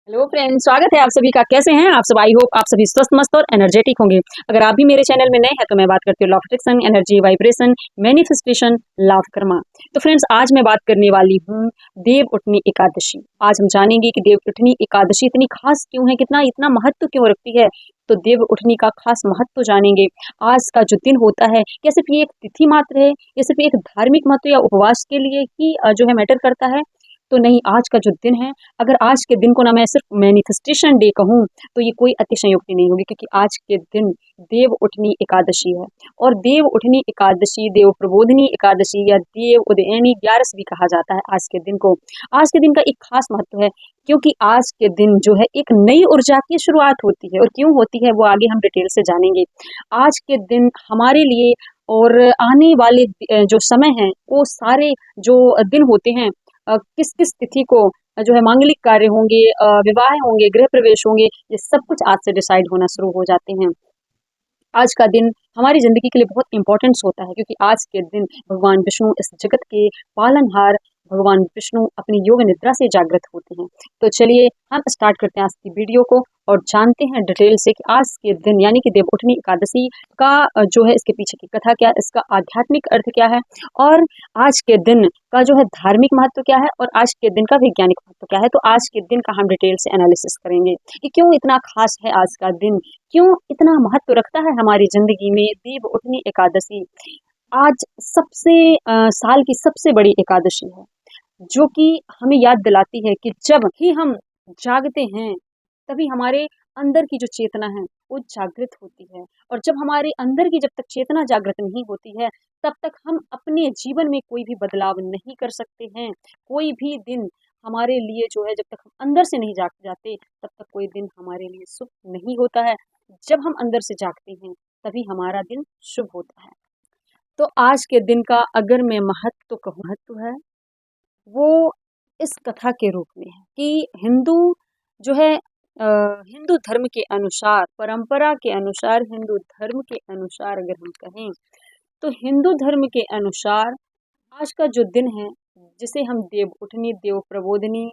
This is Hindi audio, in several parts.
हेलो फ्रेंड्स, स्वागत है आप सभी का। कैसे हैं आप सब? आई होप आप सभी स्वस्थ मस्त और एनर्जेटिक होंगे। अगर आप भी मेरे चैनल में नए हैं तो मैं बात करती हूँ law of attraction, energy, vibration, manifestation, लाभ कर्मा। तो फ्रेंड्स, आज मैं बात करने वाली हूँ देव उठनी एकादशी। आज हम जानेंगे कि देव उठनी एकादशी इतनी खास क्यों है, कितना इतना महत्व क्यों रखती है। तो देव उठनी का खास महत्व जानेंगे। आज का जो दिन होता है, क्या सिर्फ ये एक तिथि मात्र है, या सिर्फ एक धार्मिक महत्व या उपवास के लिए ही जो है मैटर करता है? तो नहीं, आज का जो दिन है, अगर आज के दिन को ना मैं सिर्फ मैनिफेस्टेशन डे कहूँ तो ये कोई अतिशयोक्ति नहीं होगी, क्योंकि आज के दिन देव उठनी एकादशी है। और देव उठनी एकादशी, देव प्रबोधिनी एकादशी या देव उदयनी ग्यारस भी कहा जाता है आज के दिन को। आज के दिन का एक खास महत्व है, क्योंकि आज के दिन जो है एक नई ऊर्जा की शुरुआत होती है। और क्यों होती है वो आगे हम डिटेल से जानेंगे। आज के दिन हमारे लिए और आने वाले जो समय है, वो सारे जो दिन होते हैं, किस किस तिथि को जो है मांगलिक कार्य होंगे, विवाह होंगे, गृह प्रवेश होंगे, ये सब कुछ आज से डिसाइड होना शुरू हो जाते हैं। आज का दिन हमारी ज़िंदगी के लिए बहुत इम्पोर्टेंस होता है, क्योंकि आज के दिन भगवान विष्णु इस जगत के पालनहार भगवान विष्णु अपनी योग निद्रा से जागृत होते हैं। तो चलिए हम स्टार्ट करते हैं आज की वीडियो को और जानते हैं डिटेल से कि आज के दिन यानी कि देवउठनी एकादशी का जो है इसके पीछे की कथा क्या है, इसका आध्यात्मिक अर्थ क्या है, और आज के दिन का जो है धार्मिक महत्व क्या है, और आज के दिन का वैज्ञानिक महत्व क्या है। तो आज के दिन का हम डिटेल से एनालिसिस करेंगे कि क्यों इतना खास है आज का दिन, क्यों इतना महत्व रखता है हमारी जिंदगी में देव उठनी एकादशी। आज सबसे साल की सबसे बड़ी एकादशी है, जो कि हमें याद दिलाती है कि जब ही हम जागते हैं तभी हमारे अंदर की जो चेतना है वो जागृत होती है। और जब हमारे अंदर की जब तक चेतना जागृत नहीं होती है, तब तक हम अपने जीवन में कोई भी बदलाव नहीं कर सकते हैं। कोई भी दिन हमारे लिए जो है, जब तक हम अंदर से नहीं जाग जाते, तब तक कोई दिन हमारे लिए शुभ नहीं होता है। जब हम अंदर से जागते हैं तभी हमारा दिन शुभ होता है। तो आज के दिन का अगर मैं महत्व कहूँ, महत्व है वो इस कथा के रूप में है कि हिंदू जो है, हिंदू धर्म के अनुसार, परंपरा के अनुसार, हिंदू धर्म के अनुसार अगर हम कहें तो हिंदू धर्म के अनुसार आज का जो दिन है, जिसे हम देव उठनी, देव प्रबोधिनी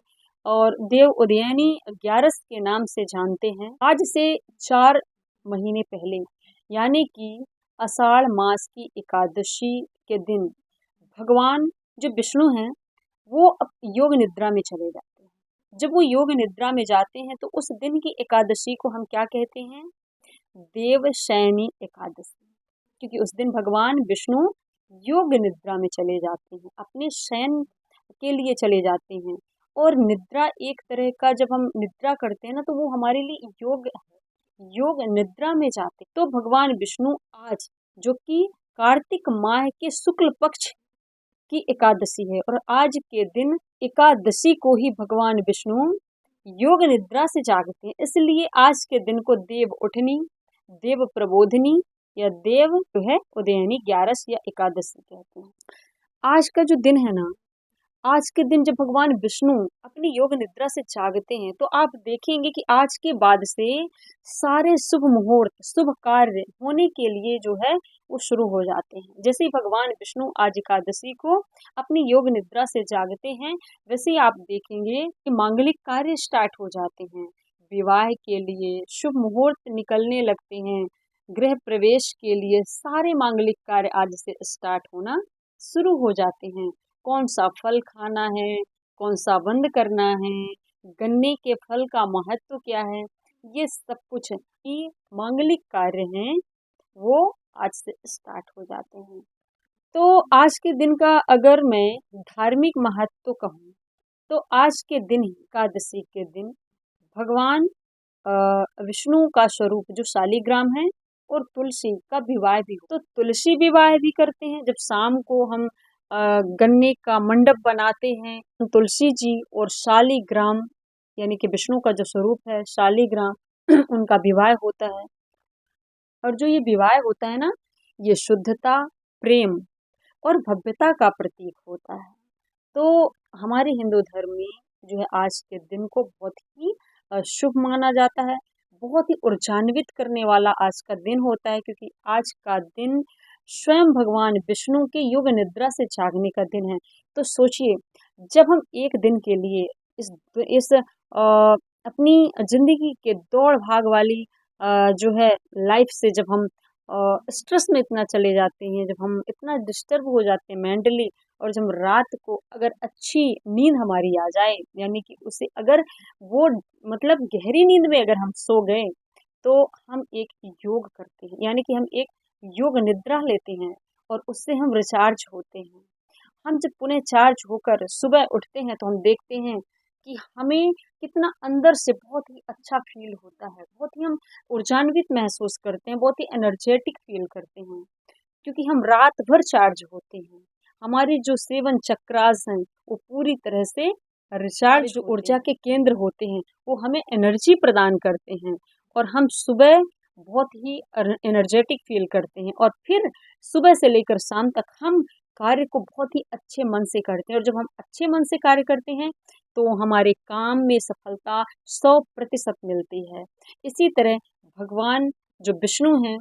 और देव उदयनी ग्यारस के नाम से जानते हैं, आज से 4 महीने पहले यानी कि आषाढ़ मास की एकादशी के दिन भगवान जो विष्णु हैं वो अब योग निद्रा में चले जाते हैं। जब वो योग निद्रा में जाते हैं तो उस दिन की एकादशी को हम क्या कहते हैं? देवशयनी एकादशी। क्योंकि उस दिन भगवान विष्णु योग निद्रा में चले जाते हैं, अपने शयन के लिए चले जाते हैं। और निद्रा एक तरह का, जब हम निद्रा करते हैं ना, तो वो हमारे लिए योग है। योग निद्रा में जाते तो भगवान विष्णु आज, जो कि कार्तिक माह के शुक्ल पक्ष की एकादशी है, और आज के दिन एकादशी को ही भगवान विष्णु योग निद्रा से जागते हैं, इसलिए आज के दिन को देव उठनी, देव प्रबोधिनी या देव जो है उदयनी ग्यारस या एकादशी कहते हैं। आज का जो दिन है ना, आज के दिन जब भगवान विष्णु अपनी योग निद्रा से जागते हैं, तो आप देखेंगे कि आज के बाद से सारे शुभ मुहूर्त, शुभ कार्य होने के लिए जो है वो शुरू हो जाते हैं। जैसे ही भगवान विष्णु आज एकादशी को अपनी योग निद्रा से जागते हैं, वैसे ही आप देखेंगे कि मांगलिक कार्य स्टार्ट हो जाते हैं। विवाह के लिए शुभ मुहूर्त निकलने लगते हैं, गृह प्रवेश के लिए सारे मांगलिक कार्य आज से स्टार्ट होना शुरू हो जाते हैं। कौन सा फल खाना है, कौन सा बंद करना है, गन्ने के फल का महत्व क्या है, ये सब कुछ ही मांगलिक कार्य हैं, वो आज से स्टार्ट हो जाते हैं। तो आज के दिन का अगर मैं धार्मिक महत्व कहूँ, तो आज के दिन ही, एकादशी के दिन, भगवान विष्णु का स्वरूप जो शालिग्राम है और तुलसी का विवाह भी हो, तो तुलसी विवाह भी करते हैं। जब शाम को हम गन्ने का मंडप बनाते हैं, तुलसी जी और शालिग्राम यानी कि विष्णु का जो स्वरूप है शालिग्राम उनका विवाह होता है। और जो ये विवाह होता है ना, ये शुद्धता, प्रेम और भव्यता का प्रतीक होता है। तो हमारे हिंदू धर्म में जो है आज के दिन को बहुत ही शुभ माना जाता है। बहुत ही ऊर्जान्वित करने वाला आज का दिन होता है, क्योंकि आज का दिन स्वयं भगवान विष्णु के योग निद्रा से जागने का दिन है। तो सोचिए, जब हम एक दिन के लिए इस अपनी ज़िंदगी के दौड़-भाग वाली जो है लाइफ़ से जब हम स्ट्रेस में इतना चले जाते हैं, जब हम इतना डिस्टर्ब हो जाते हैं मेंटली, और जब रात को अगर अच्छी नींद हमारी आ जाए, यानी कि उसे अगर वो मतलब गहरी नींद में अगर हम सो गए, तो हम एक योग करते हैं, यानी कि हम एक योग निद्रा लेते हैं और उससे हम रिचार्ज होते हैं। हम जब पुनः चार्ज होकर सुबह उठते हैं तो हम देखते हैं कि हमें कितना अंदर से बहुत ही अच्छा फ़ील होता है, बहुत ही हम ऊर्जान्वित महसूस करते हैं, बहुत ही एनर्जेटिक फ़ील करते हैं, क्योंकि हम रात भर चार्ज होते हैं। हमारे जो 7 चक्रास हैं, वो पूरी तरह से रिचार्ज, जो ऊर्जा के केंद्र होते हैं, वो हमें एनर्जी प्रदान करते हैं और हम सुबह बहुत ही एनर्जेटिक फ़ील करते हैं, और फिर सुबह से लेकर शाम तक हम कार्य को बहुत ही अच्छे मन से करते हैं, और जब हम अच्छे मन से कार्य करते हैं, तो हमारे काम में सफलता 100% मिलती है। इसी तरह भगवान जो विष्णु हैं,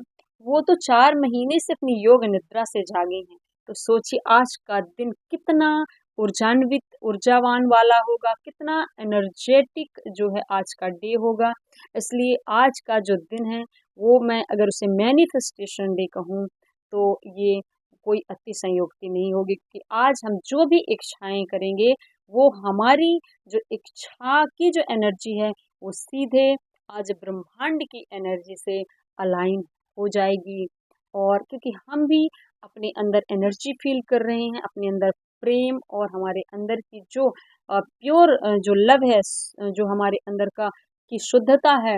वो तो 4 महीने से अपनी योग निद्रा से जागे हैं। तो सोचिए आज का दिन कितना ऊर्जान्वित, ऊर्जावान वाला होगा, कितना एनर्जेटिक जो है आज का डे होगा। इसलिए आज का जो दिन है, वो मैं अगर उसे मैनिफेस्टेशन डे कहूँ, तो ये कोई अतिशयोक्ति नहीं होगी, कि आज हम जो भी इच्छाएँ करेंगे, वो हमारी जो इच्छा की जो एनर्जी है, वो सीधे आज ब्रह्मांड की एनर्जी से अलाइन हो जाएगी। और क्योंकि हम भी अपने अंदर एनर्जी फ़ील कर रहे हैं, अपने अंदर प्रेम और हमारे अंदर की जो प्योर जो लव है, जो हमारे अंदर का की शुद्धता है,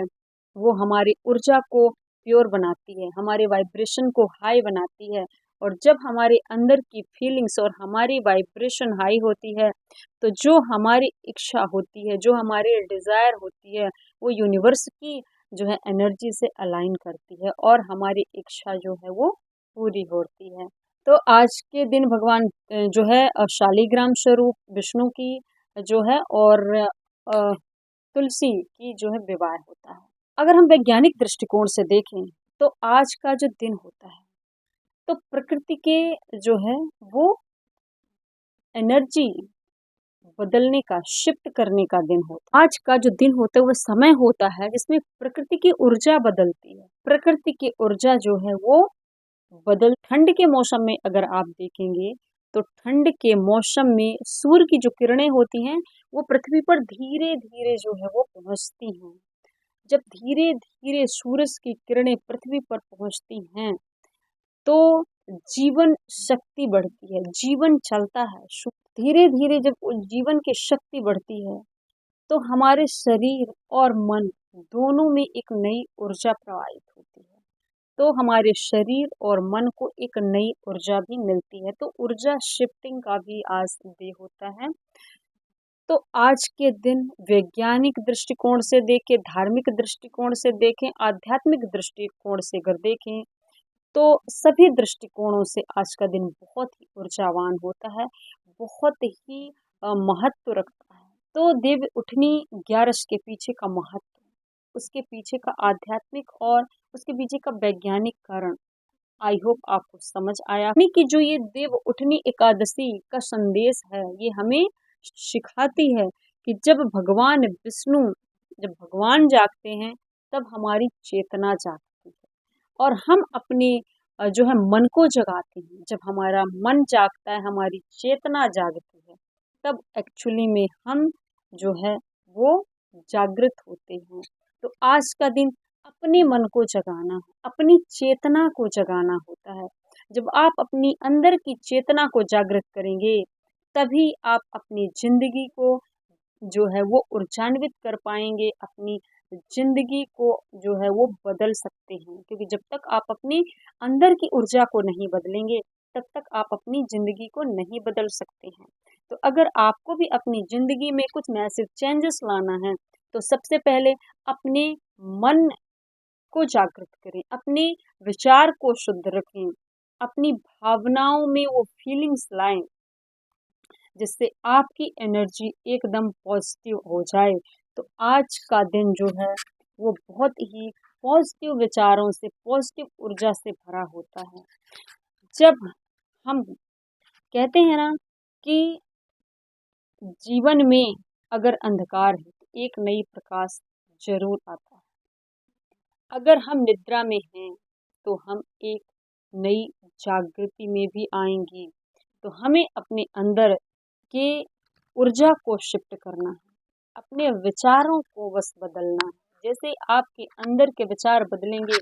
वो हमारी ऊर्जा को प्योर बनाती है, हमारे वाइब्रेशन को हाई बनाती है। और जब हमारे अंदर की फीलिंग्स और हमारी वाइब्रेशन हाई होती है, तो जो हमारी इच्छा होती है, जो हमारी डिज़ायर होती है, वो यूनिवर्स की जो है एनर्जी से अलाइन करती है और हमारी इच्छा जो है वो पूरी होती है। तो आज के दिन भगवान जो है शालिग्राम स्वरूप विष्णु की जो है, और तुलसी की जो है विवाह होता है। अगर हम वैज्ञानिक दृष्टिकोण से देखें, तो आज का जो दिन होता है, तो प्रकृति के जो है वो एनर्जी बदलने का, शिफ्ट करने का दिन होता है। आज का जो दिन होता है वो समय होता है जिसमें प्रकृति की ऊर्जा बदलती है। प्रकृति की ऊर्जा जो है वो ठंड के मौसम में अगर आप देखेंगे, तो ठंड के मौसम में सूर्य की जो किरणें होती हैं, वो पृथ्वी पर धीरे-धीरे जो है वो पहुँचती हैं। जब धीरे-धीरे सूरज की किरणें पृथ्वी पर पहुँचती हैं, तो जीवन शक्ति बढ़ती है, जीवन चलता है। धीरे-धीरे जब जीवन की शक्ति बढ़ती है, तो हमारे शरीर और मन दोनों में एक नई ऊर्जा प्रवाहित होती है। तो हमारे शरीर और मन को एक नई ऊर्जा भी मिलती है। तो ऊर्जा शिफ्टिंग का भी आज डे होता है। तो आज के दिन वैज्ञानिक दृष्टिकोण से देखें, धार्मिक दृष्टिकोण से देखें, आध्यात्मिक दृष्टिकोण से अगर देखें, तो सभी दृष्टिकोणों से आज का दिन बहुत ही ऊर्जावान होता है, बहुत ही महत्व रखता है। तो देव उठनी 11 के पीछे का महत्व, उसके पीछे का आध्यात्मिक और उसके पीछे का वैज्ञानिक कारण आई होप आपको समझ आया। यानी कि जो ये देव उठनी एकादशी का संदेश है, ये हमें सिखाती है कि जब भगवान जागते हैं, तब हमारी चेतना जागती है और हम अपने जो है मन को जगाते हैं। जब हमारा मन जागता है, हमारी चेतना जागती है, तब एक्चुअली में हम जो है वो जागृत होते हैं। तो आज का दिन अपने मन को जगाना है, अपनी चेतना को जगाना होता है। जब आप अपनी अंदर की चेतना को जागृत करेंगे, तभी आप अपनी ज़िंदगी को जो है वो ऊर्जान्वित कर पाएँगे, अपनी ज़िंदगी को जो है वो बदल सकते हैं। क्योंकि जब तक आप अपनी अंदर की ऊर्जा को नहीं बदलेंगे, तब तक आप अपनी ज़िंदगी को नहीं बदल सकते हैं। तो अगर आपको भी अपनी ज़िंदगी में कुछ मैसिव चेंजेस लाना है, तो सबसे पहले अपने मन को जागृत करें, अपने विचार को शुद्ध रखें, अपनी भावनाओं में वो फीलिंग्स लाएँ, जिससे आपकी एनर्जी एकदम पॉजिटिव हो जाए। तो आज का दिन जो है वो बहुत ही पॉजिटिव विचारों से, पॉजिटिव ऊर्जा से भरा होता है। जब हम कहते हैं ना कि जीवन में अगर अंधकार है, तो एक नई प्रकाश जरूर आता है। अगर हम निद्रा में हैं तो हम एक नई जागृति में भी आएंगे। तो हमें अपने अंदर के ऊर्जा को शिफ्ट करना है, अपने विचारों को बस बदलना है। जैसे आपके अंदर के विचार बदलेंगे,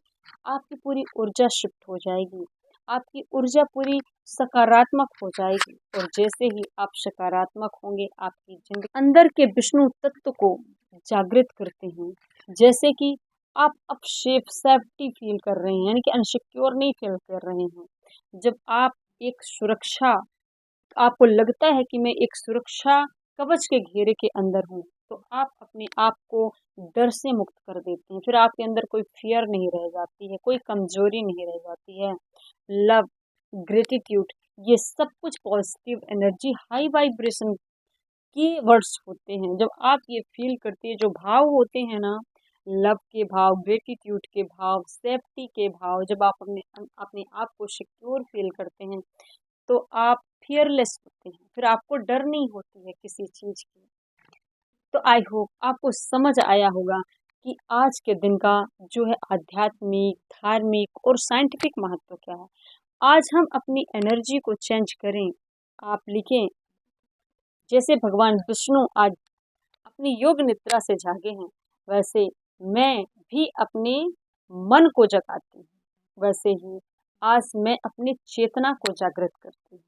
आपकी पूरी ऊर्जा शिफ्ट हो जाएगी, आपकी ऊर्जा पूरी सकारात्मक हो जाएगी। और जैसे ही आप सकारात्मक होंगे, आपकी जिंदगी अंदर के विष्णु तत्व को जागृत करते हैं। जैसे कि आप अब सेफ्टी फील कर रहे हैं, यानी कि अनसिक्योर नहीं फील कर रहे हैं। जब आप एक सुरक्षा, आपको लगता है कि मैं एक सुरक्षा कवच के घेरे के अंदर हूँ, तो आप अपने आप को डर से मुक्त कर देते हैं। फिर आपके अंदर कोई फियर नहीं रह जाती है, कोई कमजोरी नहीं रह जाती है। लव, ग्रेटिट्यूड, ये सब कुछ पॉजिटिव एनर्जी, हाई वाइब्रेशन की वर्ड्स होते हैं। जब आप ये फील करते हैं, जो भाव होते हैं ना, लव के भाव, ग्रेटिट्यूड के भाव, सेफ्टी के भाव, जब आप अपने अपने आप को सिक्योर फील करते हैं, तो आप फियरलेस होते हैं। फिर आपको डर नहीं होती है किसी चीज की। तो आई होप आपको समझ आया होगा कि आज के दिन का जो है आध्यात्मिक, धार्मिक और साइंटिफिक महत्व क्या है। आज हम अपनी एनर्जी को चेंज करें। आप लिखें, जैसे भगवान विष्णु आज अपनी योग निद्रा से जागे हैं, वैसे मैं भी अपने मन को जगाती हूँ। वैसे ही आज मैं अपनी चेतना को जागृत करती हूँ।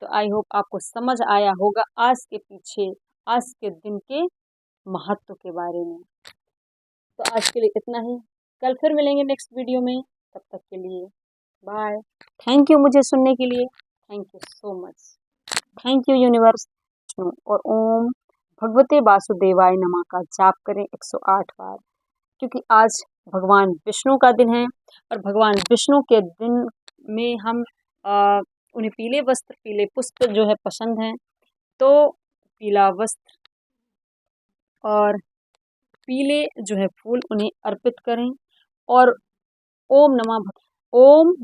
तो आई होप आपको समझ आया होगा आज के पीछे, आज के दिन के महत्व के बारे में। तो आज के लिए इतना ही, कल फिर मिलेंगे नेक्स्ट वीडियो में। तब तक के लिए बाय। थैंक यू मुझे सुनने के लिए, thank you so much. Thank you universe. और ओम भगवते वासुदेवाय नमः का जाप करें 108 बार, क्योंकि आज भगवान विष्णु का दिन है। और भगवान विष्णु के दिन में हम उन्हें पीले वस्त्र, पीले पुष्प जो है पसंद हैं, तो पीला वस्त्र और पीले जो है फूल उन्हें अर्पित करें। और ओम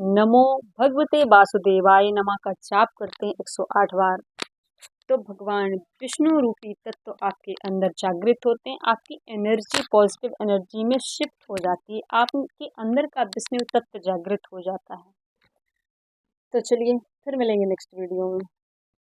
नमो भगवते वासुदेवाय नमः का जाप करते हैं 108 बार। तो भगवान विष्णु रूपी तत्व आपके अंदर जागृत होते हैं, आपकी एनर्जी पॉजिटिव एनर्जी में शिफ्ट हो जाती है, आपके अंदर का विष्णु तत्व जागृत हो जाता है। तो चलिए फिर मिलेंगे नेक्स्ट वीडियो में।